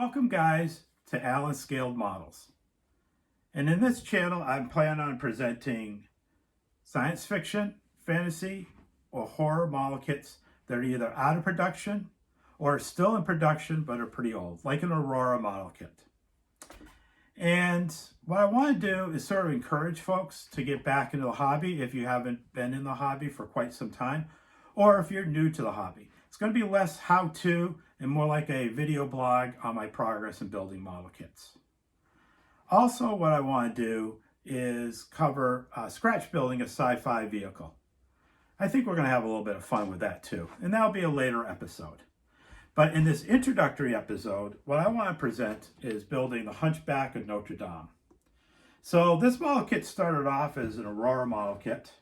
Welcome guys to Alan Scaled Models. And in this channel I plan on presenting science fiction, fantasy, or horror model kits that are either out of production or still in production but are pretty old, like an Aurora model kit. And what I want to do is sort of encourage folks to get back into the hobby if you haven't been in the hobby for quite some time, or if you're new to the hobby. It's going to be less how-to and more like a video blog on my progress in building model kits. Also, what I want to do is cover scratch building a sci-fi vehicle. I think we're going to have a little bit of fun with that too, and that'll be a later episode. But in this introductory episode, what I want to present is building the Hunchback of Notre Dame. So this model kit started off as an Aurora model kit.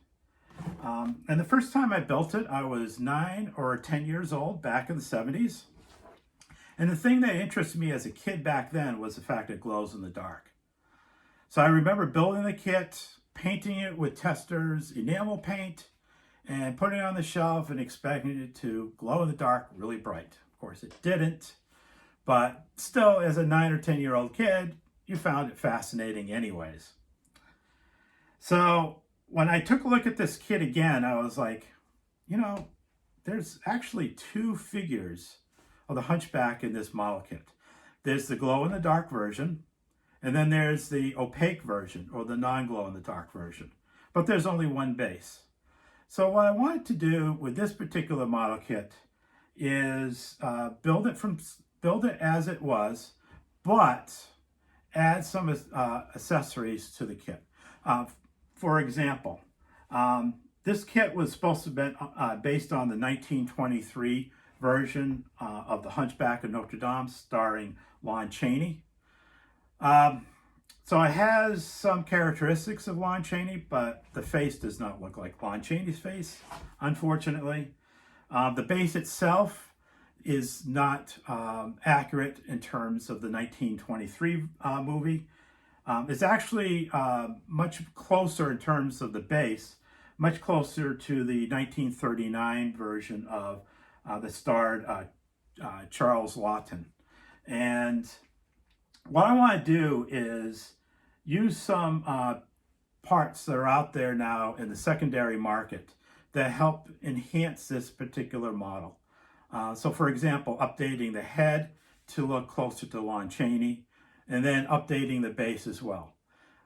And the first time I built it, I was 9 or 10 years old back in the 70s. And the thing that interested me as a kid back then was the fact it glows in the dark. So I remember building the kit, painting it with testers, enamel paint, and putting it on the shelf and expecting it to glow in the dark really bright. Of course it didn't, but still as a 9 or 10-year-old kid, you found it fascinating anyways. So when I took a look at this kit again, I was like, you know, there's actually 2 figures of the Hunchback in this model kit. There's the glow-in-the-dark version, and then there's the opaque version, or the non-glow-in-the-dark version. But there's only one base. So what I wanted to do with this particular model kit is build it as it was, but add some accessories to the kit. For example, this kit was supposed to be based on the 1923 version of the Hunchback of Notre Dame, starring Lon Chaney. So it has some characteristics of Lon Chaney, but the face does not look like Lon Chaney's face, unfortunately. The base itself is not accurate in terms of the 1923 movie. It's actually much closer in terms of the base, much closer to the 1939 version of the starred Charles Lawton. And what I want to do is use some parts that are out there now in the secondary market that help enhance this particular model. So for example, updating the head to look closer to Lon Chaney, and then updating the base as well.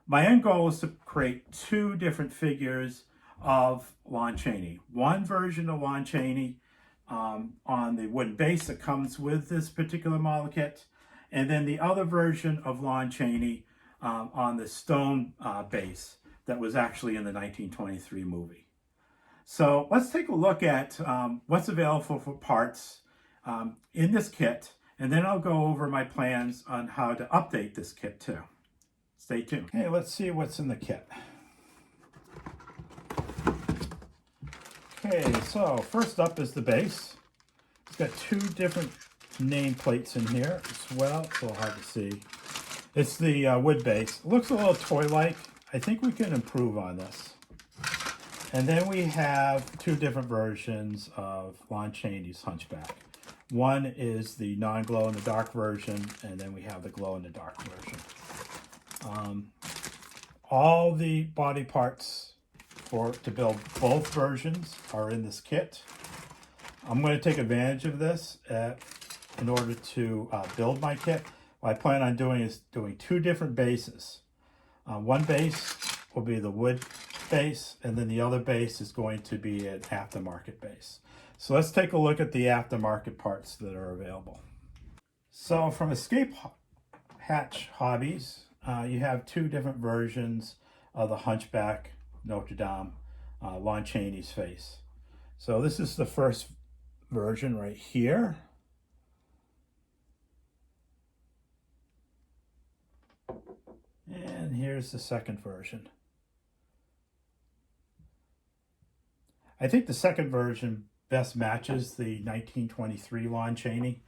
My end goal is to create 2 different figures of Lon Chaney. One version of Lon Chaney on the wooden base that comes with this particular model kit, and then the other version of Lon Chaney on the stone base that was actually in the 1923 movie. So let's take a look at what's available for parts in this kit, and then I'll go over my plans on how to update this kit too. Stay tuned. Okay, let's see what's in the kit. Okay, so first up is the base. It's got 2 different nameplates in here as well. It's a little hard to see. It's the wood base. It looks a little toy-like. I think we can improve on this. And then we have 2 different versions of Lon Chaney's Hunchback. One is the non-glow-in-the-dark version, and then we have the glow-in-the-dark version. All the body parts to build both versions are in this kit. I'm going to take advantage of this in order to build my kit. What I plan on doing is doing 2 different bases. One base will be the wood base, and then the other base is going to be an aftermarket base. So let's take a look at the aftermarket parts that are available. So from Escape Hatch Hobbies, you have 2 different versions of the Hunchback Notre Dame, Lon Chaney's face. So this is the first version right here. And here's the second version. I think the second version best matches the 1923 Lon Chaney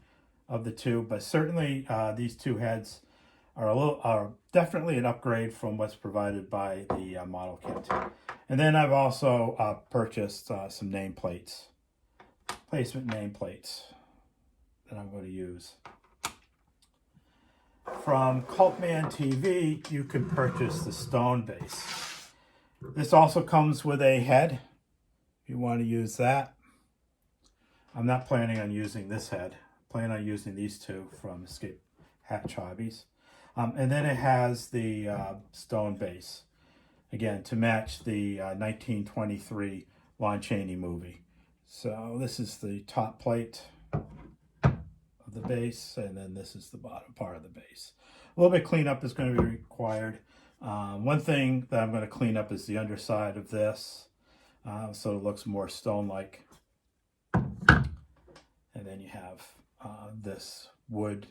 of the 2, but certainly these 2 heads are definitely an upgrade from what's provided by the model kit. And then I've also purchased some nameplates, placement nameplates that I'm going to use. from Cultman TV, you can purchase the stone base. This also comes with a head, if you want to use that. I'm not planning on using this head. I plan on using these two from Escape Hatch Hobbies. And then it has the stone base, again, to match the 1923 Lon Chaney movie. So this is the top plate of the base, and then this is the bottom part of the base. A little bit cleanup is going to be required. One thing that I'm going to clean up is the underside of this, so it looks more stone-like. And then you have this wood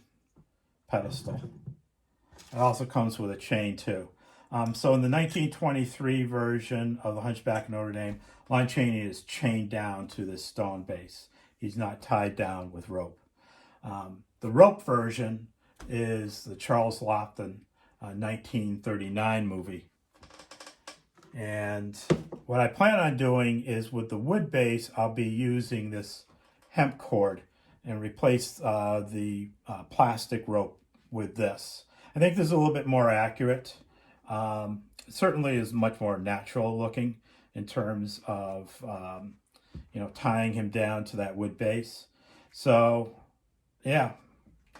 pedestal. It also comes with a chain too. So in the 1923 version of the Hunchback of Notre Dame, Lon Chaney is chained down to this stone base. He's not tied down with rope. The rope version is the Charles Lofton 1939 movie. And what I plan on doing is with the wood base, I'll be using this hemp cord and replace the plastic rope with this. I think this is a little bit more accurate. It certainly is much more natural looking in terms of tying him down to that wood base. So yeah,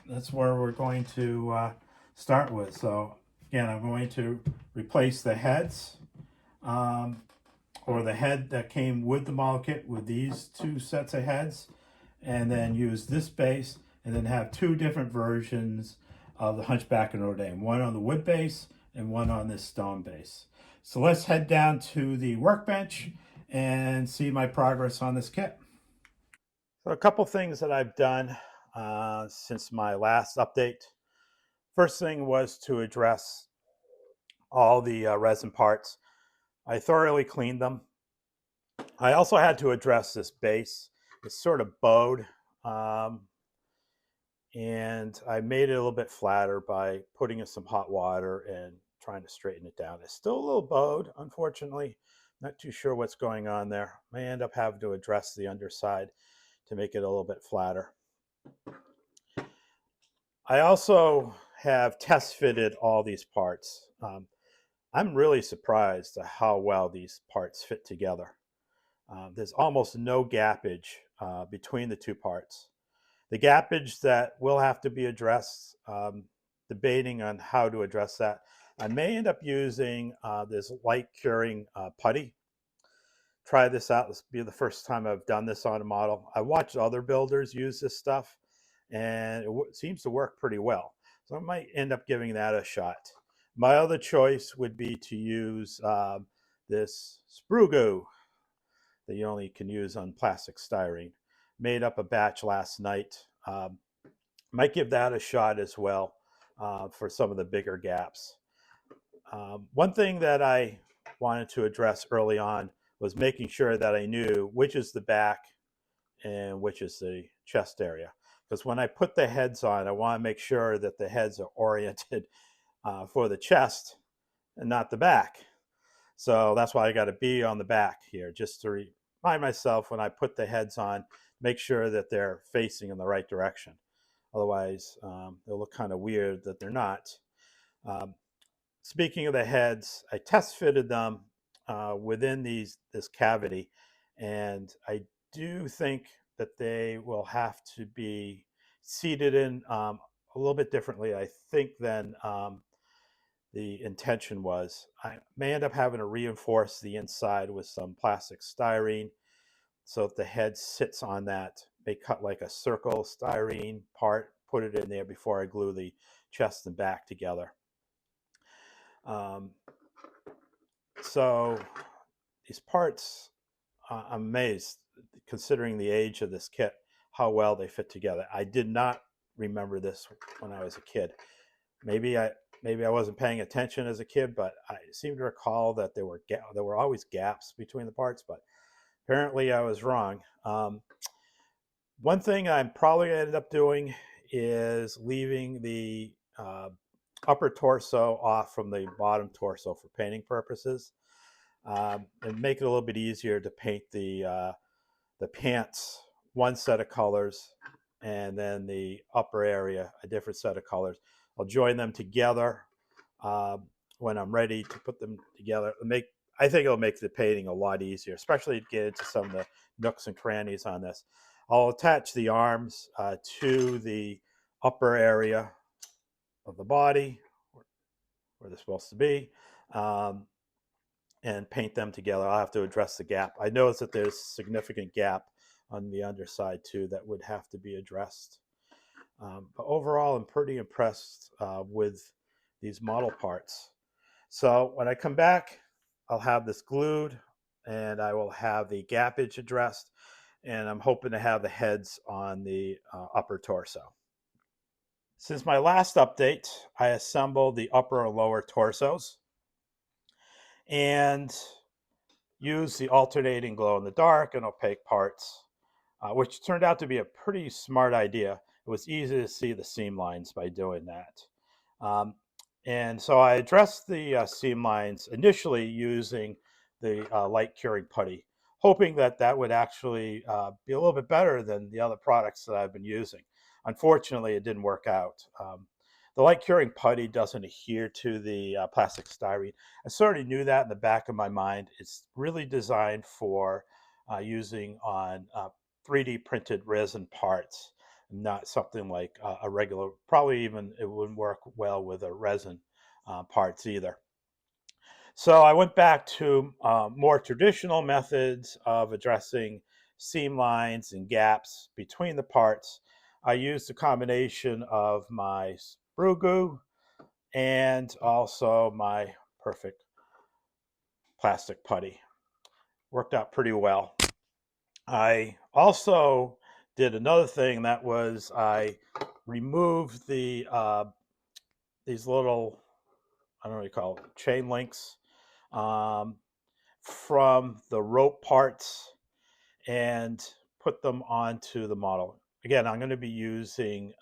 that's where we're going to start with. So again, I'm going to replace the heads or the head that came with the model kit with these two sets of heads, and then use this base, and then have two different versions of the Hunchback of Notre Dame, one on the wood base and one on this stone base. So let's head down to the workbench and see my progress on this kit. So a couple things that I've done since my last update. First thing was to address all the resin parts. I thoroughly cleaned them. I also had to address this base. It's sort of bowed, and I made it a little bit flatter by putting in some hot water and trying to straighten it down. It's still a little bowed, unfortunately. Not too sure what's going on there. May end up having to address the underside to make it a little bit flatter. I also have test fitted all these parts. I'm really surprised at how well these parts fit together. There's almost no gappage between the two parts. The gappage that will have to be addressed, debating on how to address that. I may end up using this light curing putty. Try this out. This will be the first time I've done this on a model. I watched other builders use this stuff, and it seems to work pretty well. So I might end up giving that a shot. My other choice would be to use this sprue goo that you only can use on plastic styrene. Made up a batch last night. Might give that a shot as well for some of the bigger gaps. One thing that I wanted to address early on was making sure that I knew which is the back and which is the chest area. Because when I put the heads on, I want to make sure that the heads are oriented for the chest and not the back. So that's why I got to be on the back here, just to remind myself when I put the heads on, make sure that they're facing in the right direction. Otherwise, they'll look kind of weird that they're not. Speaking of the heads, I test fitted them within this cavity, and I do think that they will have to be seated in a little bit differently, I think, than the intention was. I may end up having to reinforce the inside with some plastic styrene, so if the head sits on that, may cut like a circle styrene part, put it in there before I glue the chest and back together. So these parts, I'm amazed, considering the age of this kit, how well they fit together. I did not remember this when I was a kid. Maybe I wasn't paying attention as a kid, but I seem to recall that there were always gaps between the parts, but apparently I was wrong. One thing I'm probably going to end up doing is leaving the upper torso off from the bottom torso for painting purposes, and make it a little bit easier to paint the pants one set of colors, and then the upper area a different set of colors, I'll join them together when I'm ready to put them together. I think it'll make the painting a lot easier, especially to get into some of the nooks and crannies on this. I'll attach the arms to the upper area of the body where they're supposed to be, and paint them together. I'll have to address the gap. I notice that there's significant gap on the underside too that would have to be addressed. But overall, I'm pretty impressed with these model parts. So when I come back, I'll have this glued and I will have the gappage addressed, and I'm hoping to have the heads on the upper torso. Since my last update, I assembled the upper and lower torsos and used the alternating glow in the dark and opaque parts, which turned out to be a pretty smart idea. It was easy to see the seam lines by doing that. And so I addressed the seam lines initially using the light curing putty, hoping that that would actually be a little bit better than the other products that I've been using. Unfortunately, it didn't work out. The light curing putty doesn't adhere to the plastic styrene. I sort of knew that in the back of my mind. It's really designed for using on 3D printed resin parts, not something like a regular, probably even it wouldn't work well with a resin parts either. So I went back to more traditional methods of addressing seam lines and gaps between the parts. I used a combination of my sprue goo and also my perfect plastic putty. Worked out pretty well. I also did another thing, that was I removed the these little, I don't know what you call it, chain links um, from the rope parts and put them onto the model. Again, I'm going to be using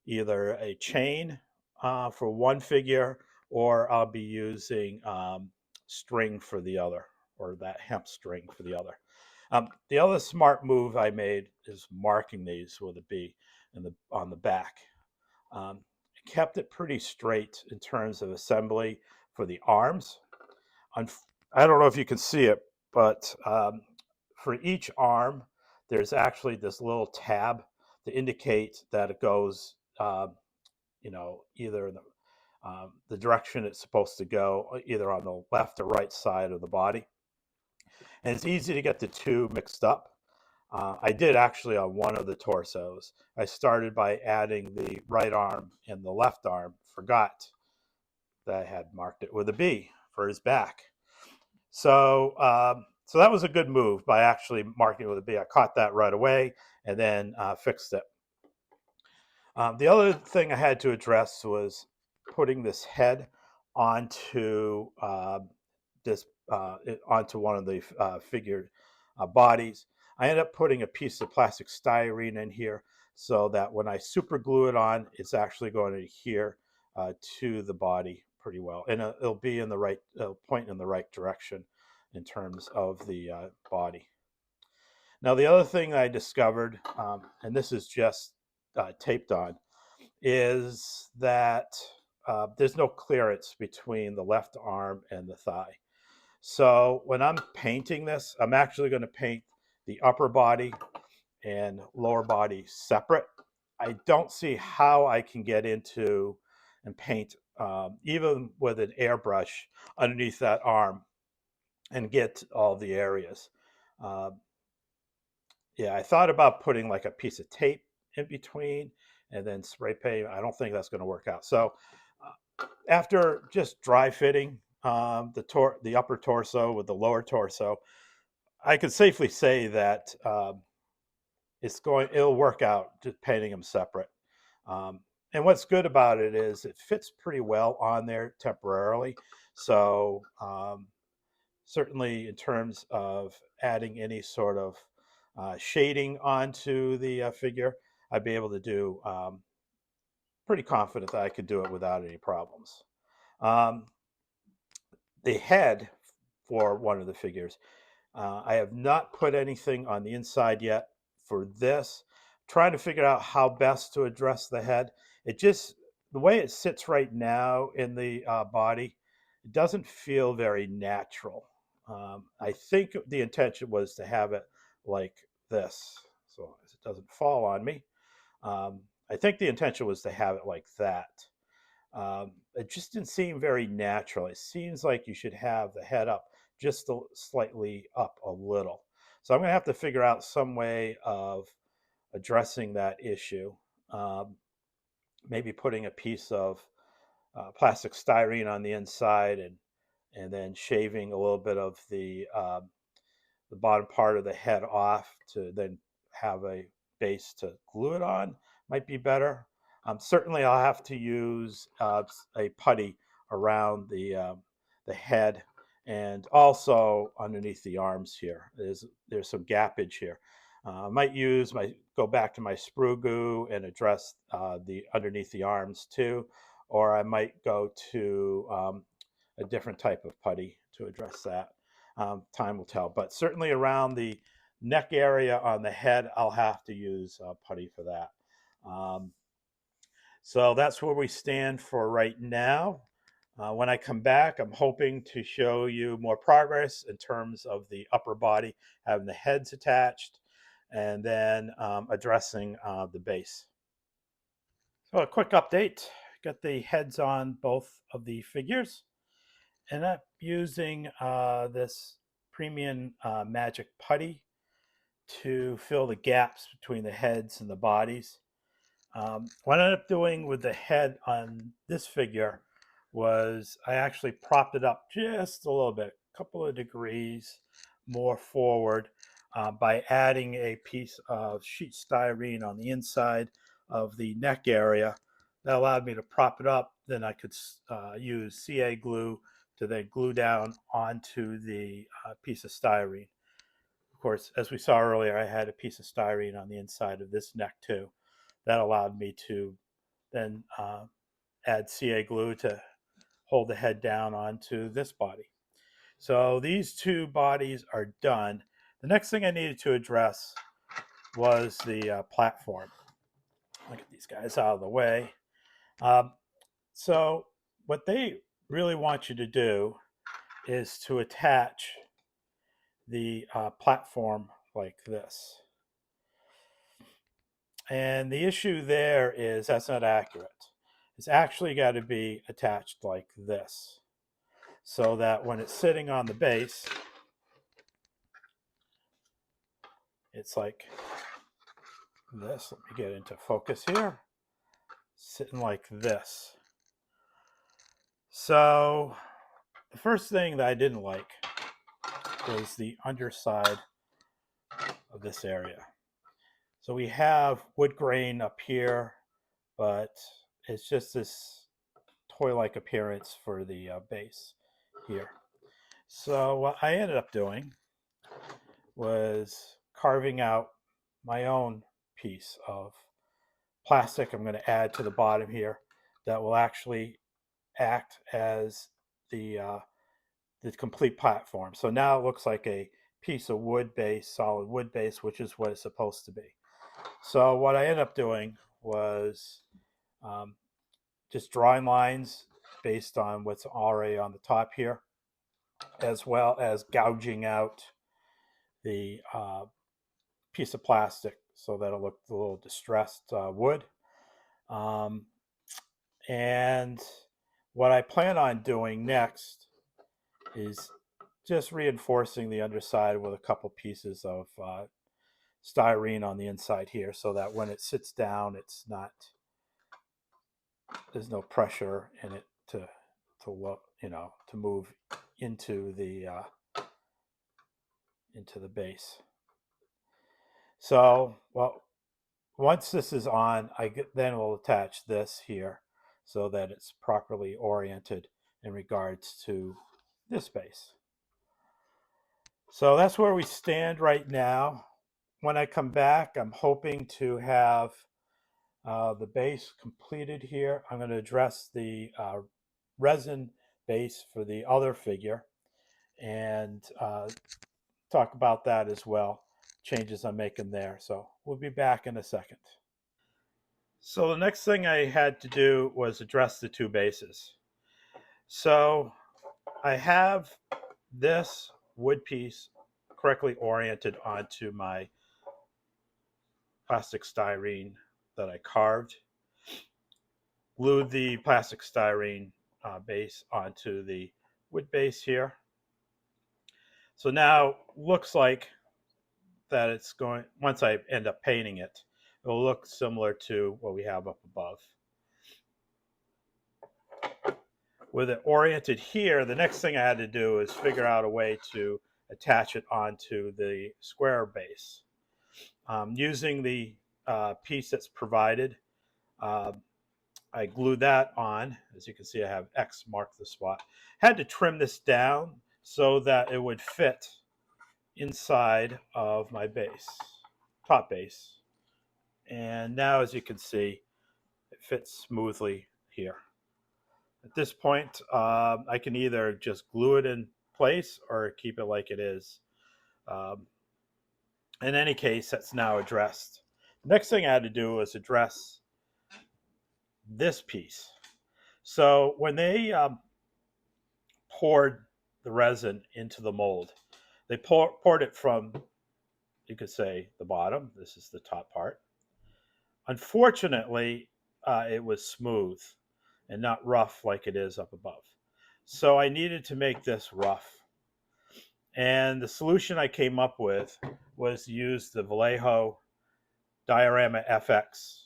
either a chain for one figure, or I'll be using string for the other, or that hemp string for the other. The other smart move I made is marking these with a B on the back. I kept it pretty straight in terms of assembly for the arms. I don't know if you can see it, but for each arm, there's actually this little tab to indicate that it goes, either in the direction it's supposed to go, either on the left or right side of the body. And it's easy to get the two mixed up. I did actually on one of the torsos. I started by adding the right arm and the left arm, forgot that I had marked it with a B for his back. So that was a good move by actually marking it with a B. I caught that right away and then fixed it. The other thing I had to address was putting this head onto onto one of the figured bodies. I ended up putting a piece of plastic styrene in here so that when I super glue it on, it's actually going to adhere to the body pretty well, and it'll be in the right point in the right direction in terms of the body. Now, the other thing I discovered, and this is just taped on, is that there's no clearance between the left arm and the thigh. So when I'm painting this, I'm actually going to paint the upper body and lower body separate. I don't see how I can get into and paint, even with an airbrush, underneath that arm and get all the areas. Uh, yeah, I thought about putting like a piece of tape in between and then spray paint. I don't think that's going to work out. So after just dry fitting the upper torso with the lower torso, I could safely say that it'll work out just painting them separate. Um, and what's good about it is it fits pretty well on there temporarily. So certainly in terms of adding any sort of shading onto the figure, I'd be able to do pretty confident that I could do it without any problems. Um, the head for one of the figures, I have not put anything on the inside yet for this. Trying to figure out how best to address the head. It just the way it sits right now in the body, it doesn't feel very natural. I think the intention was to have it like this, so it doesn't fall on me. I think the intention was to have it like that. It just didn't seem very natural. It seems like you should have the head up just slightly up a little. So I'm going to have to figure out some way of addressing that issue. Um, Maybe putting a piece of plastic styrene on the inside and then shaving a little bit of the bottom part of the head off to then have a base to glue it on might be better. Certainly, I'll have to use a putty around the head and also underneath the arms here. There's some gappage here. I might go back to my sprue goo and address the underneath the arms too, or I might go to a different type of putty to address that. Time will tell, but certainly around the neck area on the head, I'll have to use putty for that. Um, so that's where we stand for right now. When I come back, I'm hoping to show you more progress in terms of the upper body, having the heads attached, and then addressing the base. So a quick update. Got the heads on both of the figures. And I'm using this premium magic putty to fill the gaps between the heads and the bodies. What I ended up doing with the head on this figure was I actually propped it up just a little bit, a couple of degrees more forward by adding a piece of sheet styrene on the inside of the neck area. That allowed me to prop it up. Then I could use CA glue to then glue down onto the piece of styrene. Of course, as we saw earlier, I had a piece of styrene on the inside of this neck too. That allowed me to then add CA glue to hold the head down onto this body. So these two bodies are done. The next thing I needed to address was the platform. I'll get these guys out of the way. Um, so what they really want you to do is to attach the platform like this. And the issue there is that's not accurate. It's actually got to be attached like this so that when it's sitting on the base, it's like this. Let me get into focus here. Sitting like this. So the first thing that I didn't like was the underside of this area. So we have wood grain up here, but it's just this toy-like appearance for the base here. So what I ended up doing was carving out my own piece of plastic I'm going to add to the bottom here that will actually act as the complete platform. So now it looks like a piece of wood base, solid wood base, which is what it's supposed to be. So what I ended up doing was um, just drawing lines based on what's already on the top here, as well as gouging out the piece of plastic so that it'll look a little distressed wood. Um, and what I plan on doing next is just reinforcing the underside with a couple pieces of styrene on the inside here so that when it sits down, it's not, there's no pressure in it to look, to move into the base. So, well, once this is on, then we'll attach this here so that it's properly oriented in regards to this base. So that's where we stand right now. When I come back, I'm hoping to have the base completed here. I'm going to address the resin base for the other figure and talk about that as well, changes I'm making there. So we'll be back in a second. So the next thing I had to do was address the two bases. So I have this wood piece correctly oriented onto my plastic styrene that I carved, glued the plastic styrene base onto the wood base here. So now looks like that it's going, once I end up painting it, it'll look similar to what we have up above. With it oriented here, the next thing I had to do is figure out a way to attach it onto the square base. Using the piece that's provided, uh, I glued that on. As you can see, I have X mark the spot. Had to trim this down so that it would fit inside of my base, top base. And now, as you can see, it fits smoothly here. At this point, I can either just glue it in place or keep it like it is. Um, in any case, that's now addressed. Next thing I had to do was address this piece. So when they poured the resin into the mold, they poured it from, you could say, the bottom. This is the top part. Unfortunately, it was smooth and not rough like it is up above. So I needed to make this rough. And the solution I came up with was to use the Vallejo Diorama FX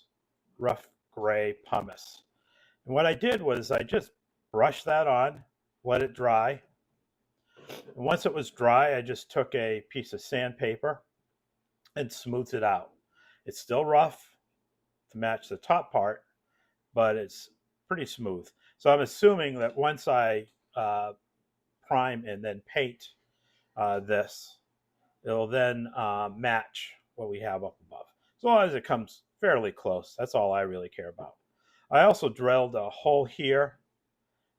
rough gray pumice. And what I did was I just brushed that on, let it dry. And once it was dry, I just took a piece of sandpaper and smoothed it out. It's still rough to match the top part, but it's pretty smooth. So I'm assuming that once I prime and then paint this, it'll then match what we have up above. As long as it comes fairly close, that's all I really care about. I also drilled a hole here,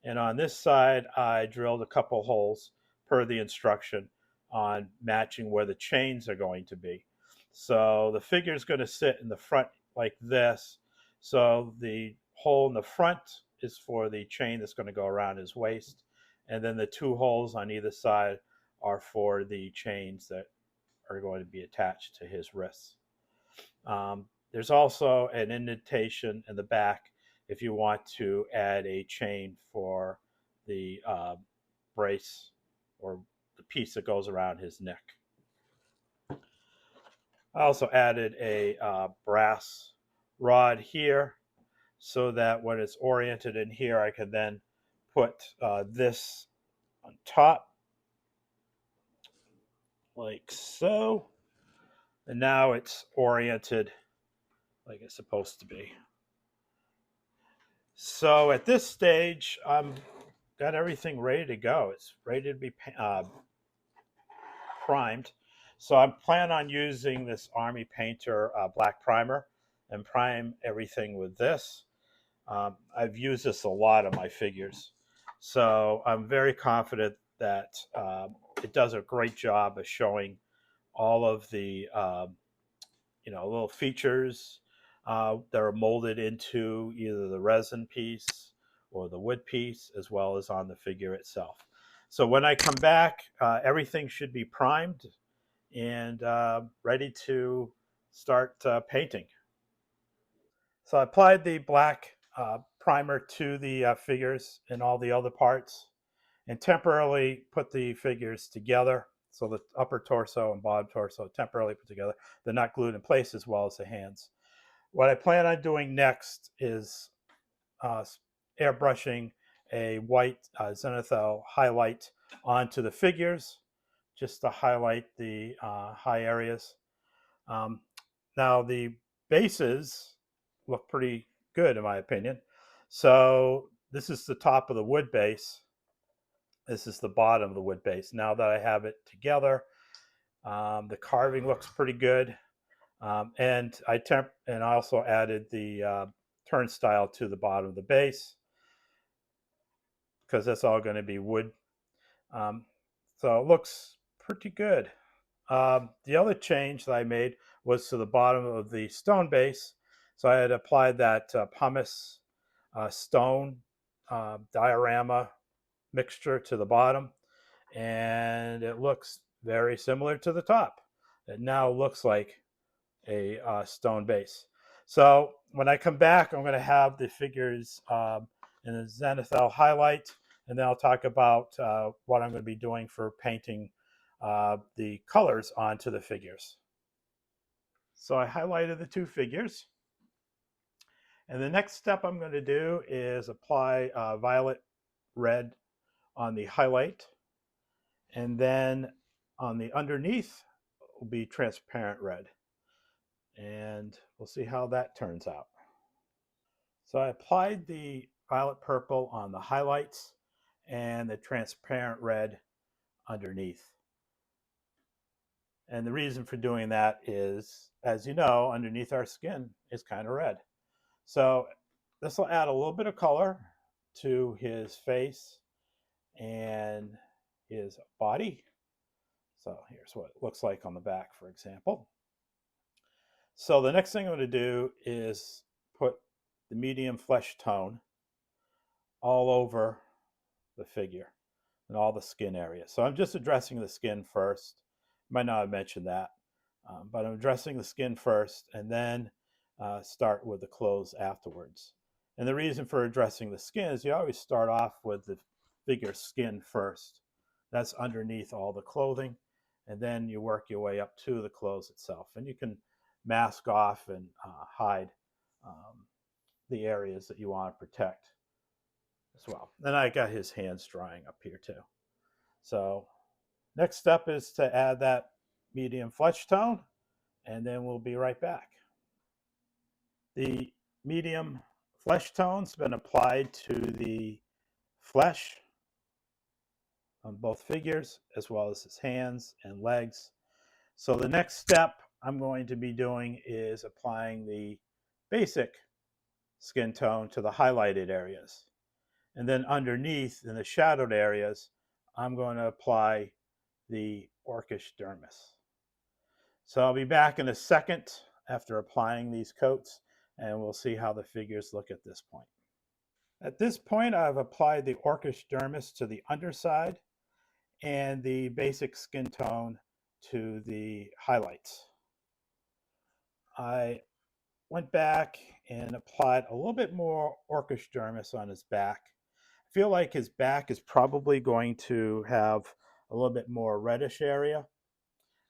and on this side, I drilled a couple holes per the instruction on matching where the chains are going to be. So the figure is going to sit in the front like this. So the hole in the front is for the chain that's going to go around his waist. And then the two holes on either side are for the chains that are going to be attached to his wrists. There's also an indentation in the back if you want to add a chain for the brace or the piece that goes around his neck. I also added a brass rod here so that when it's oriented in here, I can then put this on top like so. And now it's oriented like it's supposed to be. So at this stage, I'm got everything ready to go. It's ready to be primed. So I'm planning on using this Army Painter black primer and prime everything with this. I've used this a lot on my figures. So I'm very confident that it does a great job of showing all of the little features that are molded into either the resin piece or the wood piece, as well as on the figure itself. So when I come back, everything should be primed and ready to start painting. So I applied the black primer to the figures and all the other parts and temporarily put the figures together. So the upper torso and bottom torso temporarily put together. They're not glued in place as well as the hands. What I plan on doing next is airbrushing a white zenithal highlight onto the figures just to highlight the high areas. Um, Now, the bases look pretty good in my opinion. So this is the top of the wood base. This is the bottom of the wood base. Now that I have it together, the carving looks pretty good. And I also added the turnstile to the bottom of the base because that's all going to be wood. Um, so it looks pretty good. The other change that I made was to the bottom of the stone base. So I had applied that pumice stone diorama mixture to the bottom, and it looks very similar to the top. It now looks like a stone base. So when I come back, I'm going to have the figures in the zenithal highlight, and then I'll talk about what I'm going to be doing for painting the colors onto the figures. So I highlighted the two figures, and the next step I'm going to do is apply violet red on the highlight, and then on the underneath will be transparent red, and we'll see how that turns out. So I applied the violet purple on the highlights and the transparent red underneath. And the reason for doing that is, as you know, underneath our skin is kind of red. So this will add a little bit of color to his face and his body. So here's what it looks like on the back, for example. So the next thing I'm going to do is put the medium flesh tone all over the figure and all the skin areas. So I'm just addressing the skin first. Might not have mentioned that, but I'm addressing the skin first and then start with the clothes afterwards. And the reason for addressing the skin is you always start off with the figure skin first. That's underneath all the clothing. And then you work your way up to the clothes itself. And you can mask off and hide the areas that you want to protect as well. Then I got his hands drying up here too. So next step is to add that medium flesh tone, and then we'll be right back. The medium flesh tone's been applied to the flesh on both figures, as well as his hands and legs. So the next step I'm going to be doing is applying the basic skin tone to the highlighted areas. And then underneath, in the shadowed areas, I'm going to apply the orcish dermis. So I'll be back in a second after applying these coats, and we'll see how the figures look at this point. At this point, I've applied the orcish dermis to the underside and the basic skin tone to the highlights. I went back and applied a little bit more orcish dermis on his back. I feel like his back is probably going to have a little bit more reddish area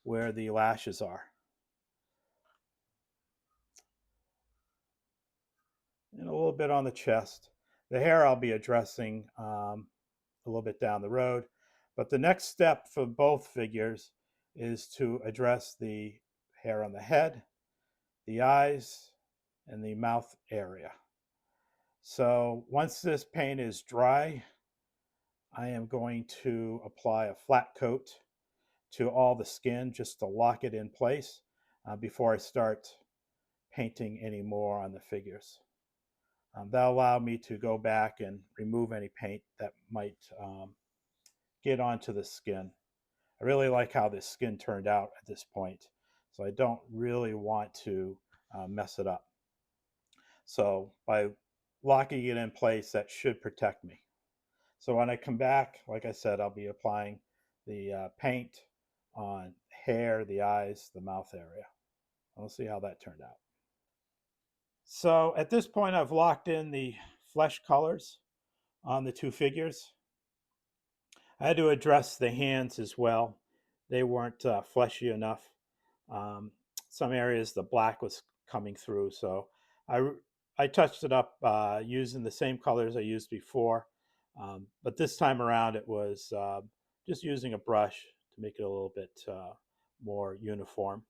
where the lashes are. And a little bit on the chest. The hair I'll be addressing a little bit down the road. But the next step for both figures is to address the hair on the head, the eyes, and the mouth area. So once this paint is dry, I am going to apply a flat coat to all the skin just to lock it in place before I start painting any more on the figures. That'll allow me to go back and remove any paint that might get onto the skin. I really like how this skin turned out at this point, so I don't really want to mess it up. So by locking it in place, that should protect me. So when I come back, like I said, I'll be applying the paint on hair, the eyes, the mouth area. We'll see how that turned out. So at this point, I've locked in the flesh colors on the two figures. I had to address the hands as well. They weren't fleshy enough. Some areas the black was coming through, so I touched it up using the same colors I used before, but this time around it was just using a brush to make it a little bit more uniform.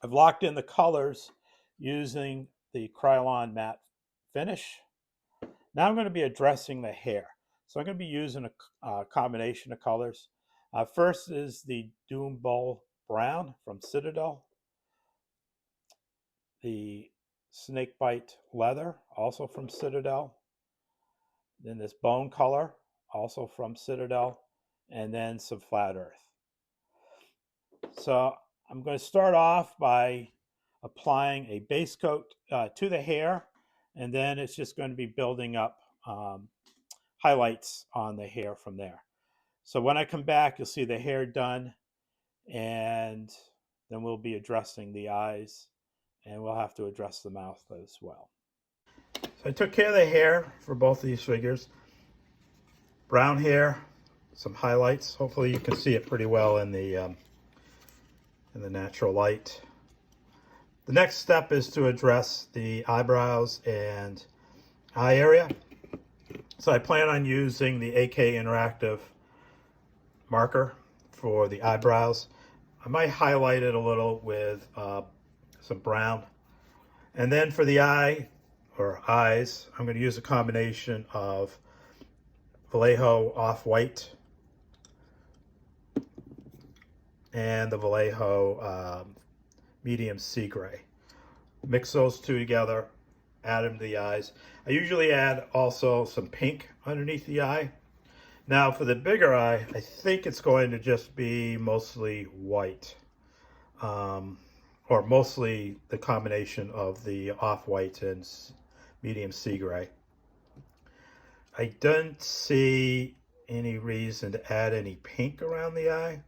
I've locked in the colors using the Krylon matte finish. Now I'm going to be addressing the hair. So I'm going to be using a combination of colors. First is the Doom Bowl Brown from Citadel. The Snakebite Leather, also from Citadel. Then this Bone Color, also from Citadel. And then some Flat Earth. So I'm going to start off by applying a base coat to the hair, and then it's just going to be building up um, highlights on the hair from there. So when I come back, you'll see the hair done, and then we'll be addressing the eyes, and we'll have to address the mouth as well. So I took care of the hair for both of these figures. Brown hair, some highlights. Hopefully you can see it pretty well in the natural light. The next step is to address the eyebrows and eye area. So I plan on using the AK Interactive marker for the eyebrows. I might highlight it a little with some brown. And then for the eye or eyes, I'm going to use a combination of Vallejo Off-White and the Vallejo Medium Sea Gray. Mix those two together, add them to the eyes. I usually add also some pink underneath the eye. Now for the bigger eye, I think it's going to just be mostly white. Or mostly the combination of the off-white and medium sea gray. I don't see any reason to add any pink around the eye.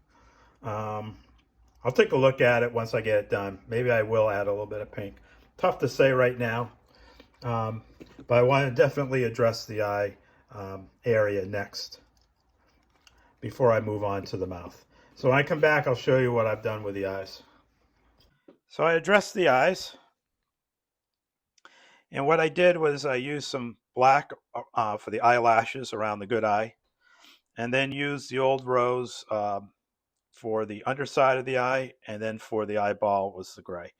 I'll take a look at it once I get it done. Maybe I will add a little bit of pink. Tough to say right now, but I want to definitely address the eye area next before I move on to the mouth. So when I come back, I'll show you what I've done with the eyes. So I addressed the eyes. And what I did was I used some black for the eyelashes around the good eye, and then used the old rose for the underside of the eye, and then for the eyeball was the gray.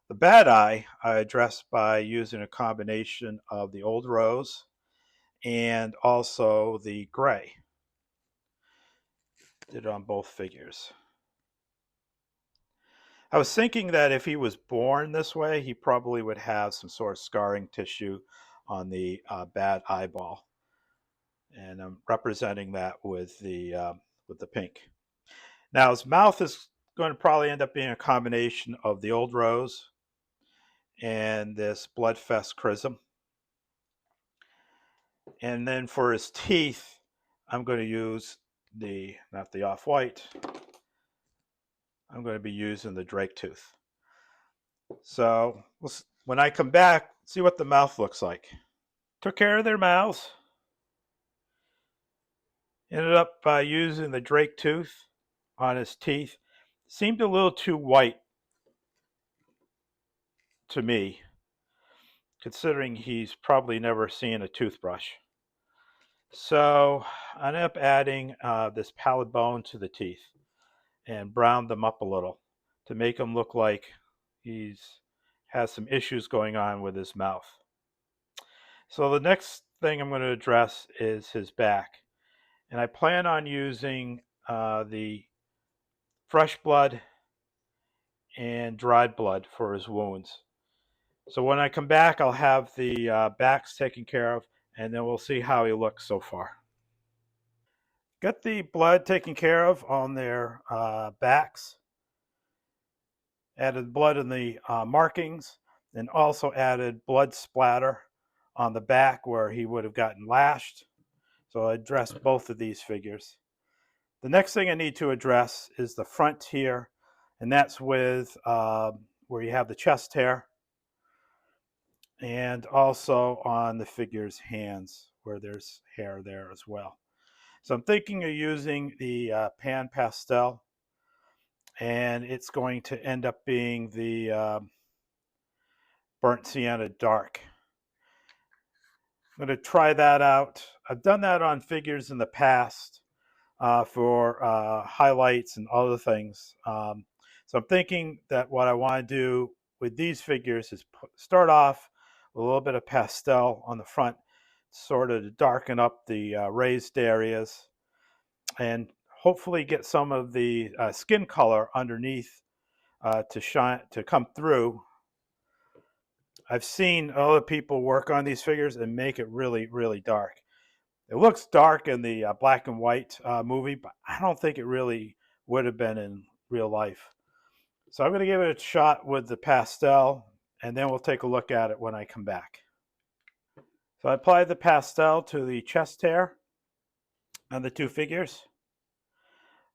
The bad eye I addressed by using a combination of the old rose and also the gray. Did it on both figures. I was thinking that if he was born this way, he probably would have some sort of scarring tissue on the bad eyeball. And I'm representing that with the pink. Now his mouth is going to probably end up being a combination of the old rose and this Bloodfest Chrism. And then for his teeth, I'm going to use not the off-white, I'm going to be using the Drake tooth. So when I come back, see what the mouth looks like. Took care of their mouths. Ended up using the Drake tooth on his teeth. Seemed a little too white to me, considering he's probably never seen a toothbrush. So I ended up adding this pallid bone to the teeth and browned them up a little to make him look like he's has some issues going on with his mouth. So the next thing I'm going to address is his back. And I plan on using the fresh blood and dried blood for his wounds. So when I come back, I'll have the backs taken care of, and then we'll see how he looks so far. Got the blood taken care of on their backs. Added blood in the markings, and also added blood splatter on the back where he would have gotten lashed. So I addressed both of these figures. The next thing I need to address is the front here, and that's with where you have the chest hair, and also on the figure's hands where there's hair there as well. So I'm thinking of using the pan pastel, and it's going to end up being the burnt sienna dark. I'm going to try that out. I've done that on figures in the past for highlights and other things. So I'm thinking that what I want to do with these figures is start off with a little bit of pastel on the front, sort of to darken up the raised areas, and hopefully get some of the skin color underneath to come through. I've seen other people work on these figures and make it really, really dark. It looks dark in the black and white movie, but I don't think it really would have been in real life. So I'm going to give it a shot with the pastel, and then we'll take a look at it when I come back. So I applied the pastel to the chest hair on the two figures.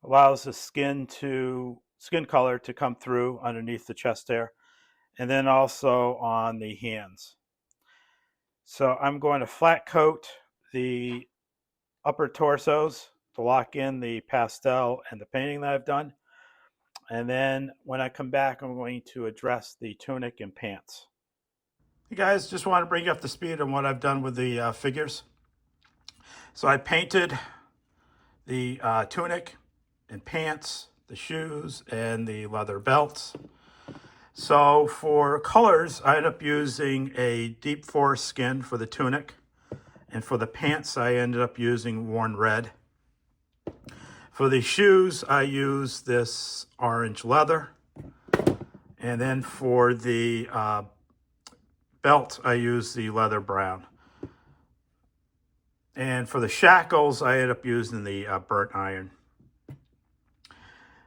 Allows the skin color to come through underneath the chest hair, and then also on the hands. So I'm going to flat coat the upper torsos to lock in the pastel and the painting that I've done. And then when I come back, I'm going to address the tunic and pants. Hey guys, just want to bring you up to speed on what I've done with the figures. So I painted the tunic and pants, the shoes, and the leather belts. So for colors, I ended up using a deep forest skin for the tunic. And for the pants, I ended up using worn red. For the shoes, I used this orange leather. And then for the belt, I used the leather brown. And for the shackles, I ended up using the burnt iron.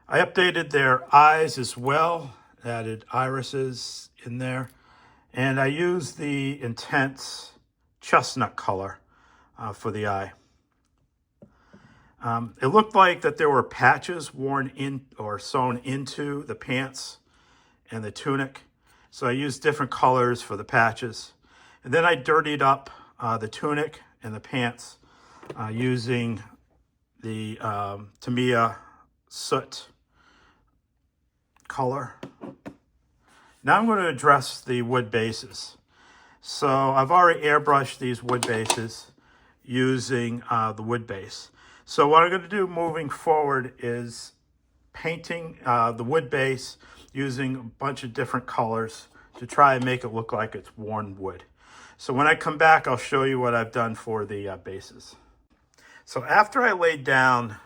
I updated their eyes as well, added irises in there. And I used the intense chestnut color for the eye. It looked like that there were patches worn in or sewn into the pants and the tunic. So I used different colors for the patches. And then I dirtied up the tunic and the pants using the Tamiya soot color. Now I'm going to address the wood bases. So I've already airbrushed these wood bases using the wood base. So what I'm going to do moving forward is painting the wood base using a bunch of different colors to try and make it look like it's worn wood. So when I come back, I'll show you what I've done for the bases. So after I laid down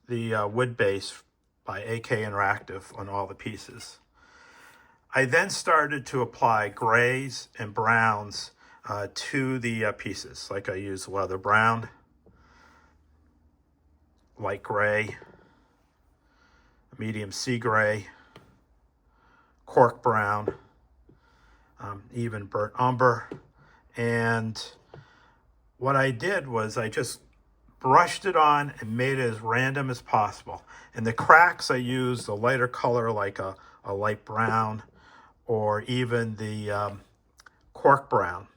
the wood base by AK Interactive on all the pieces, I then started to apply grays and browns to the pieces. Like I used leather brown, light gray, medium sea gray, cork brown, even burnt umber. And what I did was I just brushed it on and made it as random as possible. In the cracks, I used a lighter color like a light brown or even the cork brown.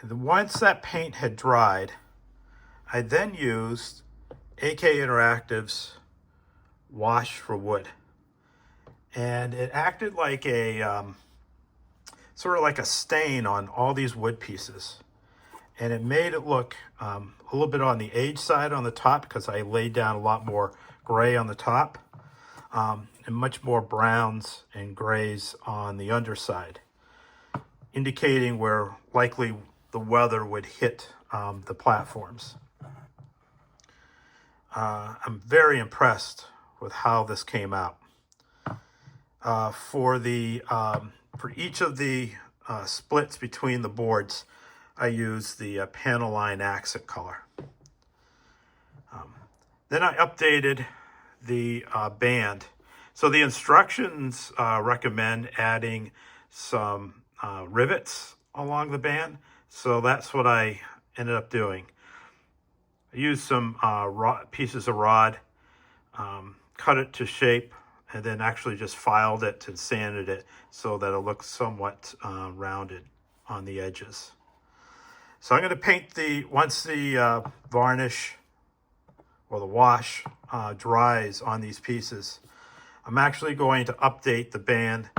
And once that paint had dried, I then used AK Interactive's wash for wood. And it acted like a sort of like a stain on all these wood pieces. And it made it look a little bit on the age side on the top because I laid down a lot more gray on the top and much more browns and grays on the underside, indicating where likely the weather would hit the platforms. I'm very impressed with how this came out. For each of the splits between the boards, I used the panel line accent color. Then I updated the band. So the instructions recommend adding some rivets along the band. So that's what I ended up doing. I used some pieces of rod, cut it to shape, and then actually just filed it and sanded it so that it looks somewhat rounded on the edges. So I'm going to paint once the varnish or the wash dries on these pieces, I'm actually going to update the band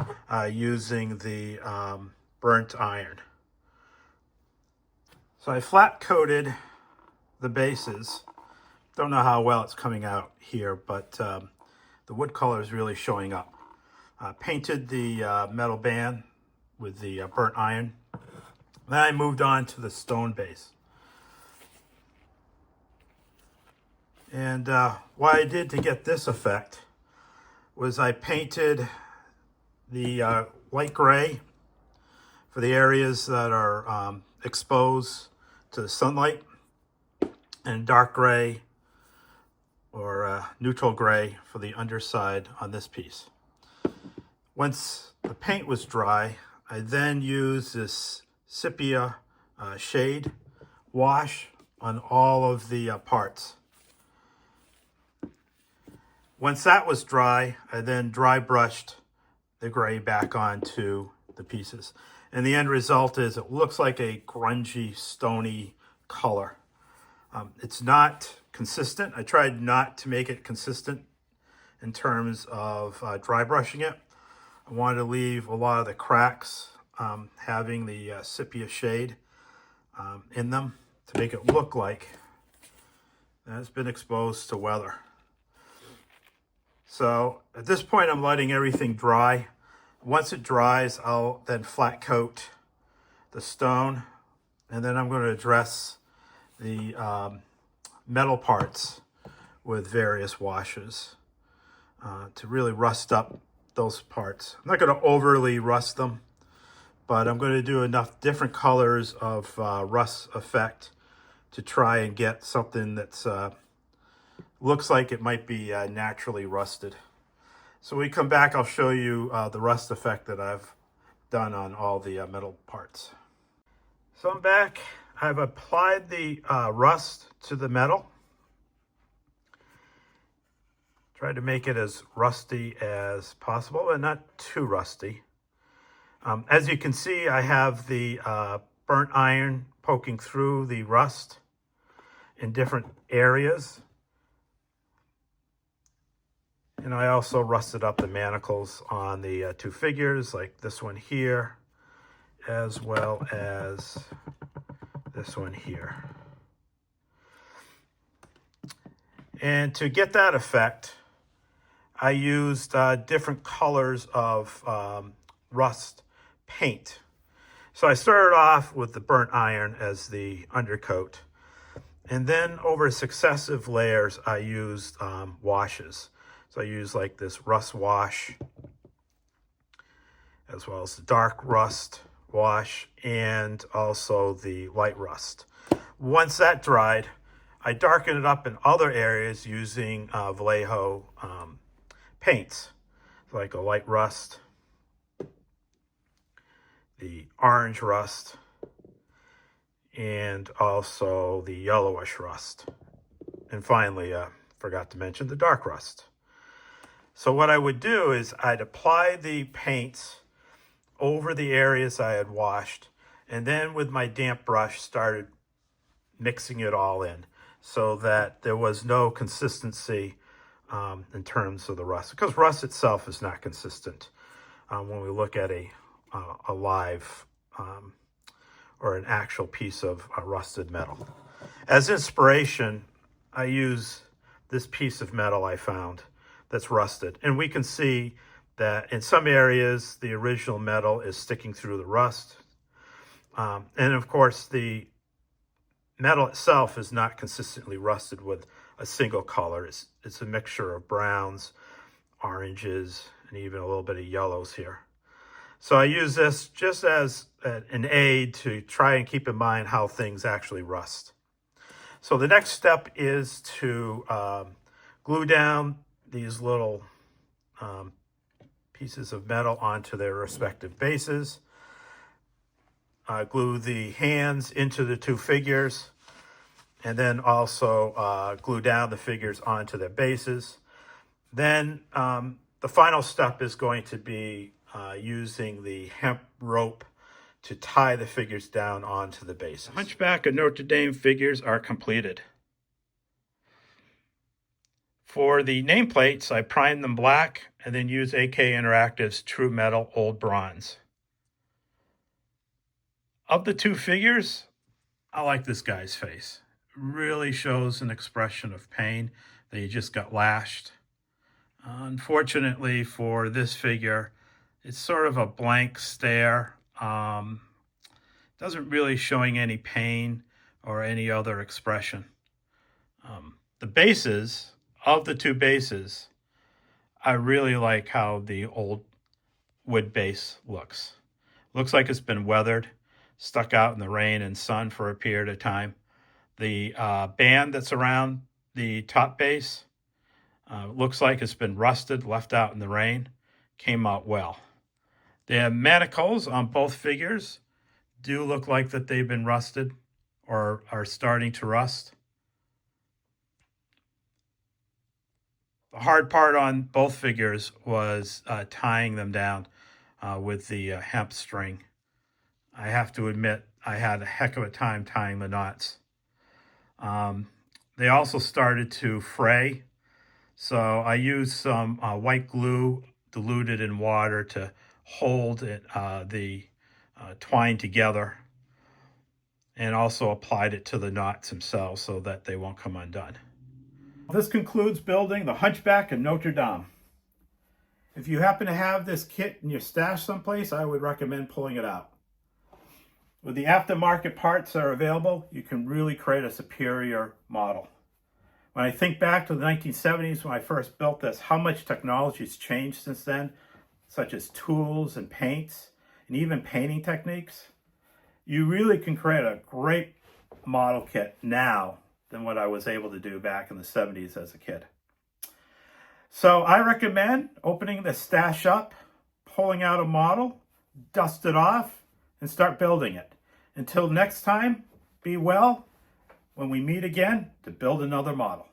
using the burnt iron. So I flat coated the bases. Don't know how well it's coming out here, but the wood color is really showing up. Painted the metal band with the burnt iron. Then I moved on to the stone base. And what I did to get this effect was I painted the light gray for the areas that are exposed to the sunlight, and dark gray or neutral gray for the underside on this piece. Once the paint was dry, I then used this sepia shade wash on all of the parts. Once that was dry, I then dry brushed the gray back onto the pieces. And the end result is it looks like a grungy, stony color. It's not consistent. I tried not to make it consistent in terms of dry brushing it. I wanted to leave a lot of the cracks having the sepia shade in them to make it look like it's been exposed to weather. So at this point, I'm letting everything dry. Once it dries, I'll then flat coat the stone, and then I'm going to address the metal parts with various washes to really rust up those parts. I'm not going to overly rust them, but I'm going to do enough different colors of rust effect to try and get something that's looks like it might be naturally rusted. So when we come back, I'll show you the rust effect that I've done on all the metal parts. So I'm back. I've applied the rust to the metal. Tried to make it as rusty as possible, but not too rusty. As you can see, I have the burnt iron poking through the rust in different areas. And I also rusted up the manacles on the two figures, like this one here, as well as this one here. And to get that effect, I used different colors of rust paint. So I started off with the burnt iron as the undercoat. And then over successive layers, I used washes. So I use like this rust wash, as well as the dark rust wash, and also the light rust. Once that dried, I darkened it up in other areas using Vallejo paints, like a light rust, the orange rust, and also the yellowish rust. And finally, forgot to mention the dark rust. So what I would do is I'd apply the paints over the areas I had washed, and then with my damp brush started mixing it all in so that there was no consistency in terms of the rust, because rust itself is not consistent when we look at a live or an actual piece of rusted metal. As inspiration, I use this piece of metal I found that's rusted. And we can see that in some areas, the original metal is sticking through the rust. And of course, the metal itself is not consistently rusted with a single color. It's a mixture of browns, oranges, and even a little bit of yellows here. So I use this just as an aid to try and keep in mind how things actually rust. So the next step is to glue down these little pieces of metal onto their respective bases. Glue the hands into the two figures, and then also glue down the figures onto their bases. Then the final step is going to be using the hemp rope to tie the figures down onto the bases. Hunchback of Notre Dame figures are completed. For the nameplates, I primed them black and then used AK Interactive's True Metal Old Bronze. Of the two figures, I like this guy's face. It really shows an expression of pain that he just got lashed. Unfortunately for this figure, it's sort of a blank stare. Doesn't really showing any pain or any other expression. The bases, of the two bases, I really like how the old wood base looks. Looks like it's been weathered, stuck out in the rain and sun for a period of time. The band that's around the top base Looks like it's been rusted, left out in the rain. Came out well. The manacles on both figures do look like that they've been rusted or are starting to rust. The hard part on both figures was tying them down with the hemp string. I have to admit, I had a heck of a time tying the knots. They also started to fray, so I used some white glue diluted in water to hold the twine together, and also applied it to the knots themselves so that they won't come undone. This concludes building the Hunchback of Notre Dame. If you happen to have this kit in your stash someplace, I would recommend pulling it out. With the aftermarket parts that are available, you can really create a superior model. When I think back to the 1970s when I first built this, how much technology has changed since then, such as tools and paints, and even painting techniques. You really can create a great model kit now than what I was able to do back in the 70s as a kid. So I recommend opening the stash up, pulling out a model, dust it off, and start building it. Until next time, be well when we meet again to build another model.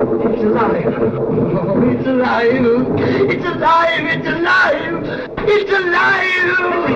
It's alive. Oh, it's alive. It's alive. It's alive. It's alive.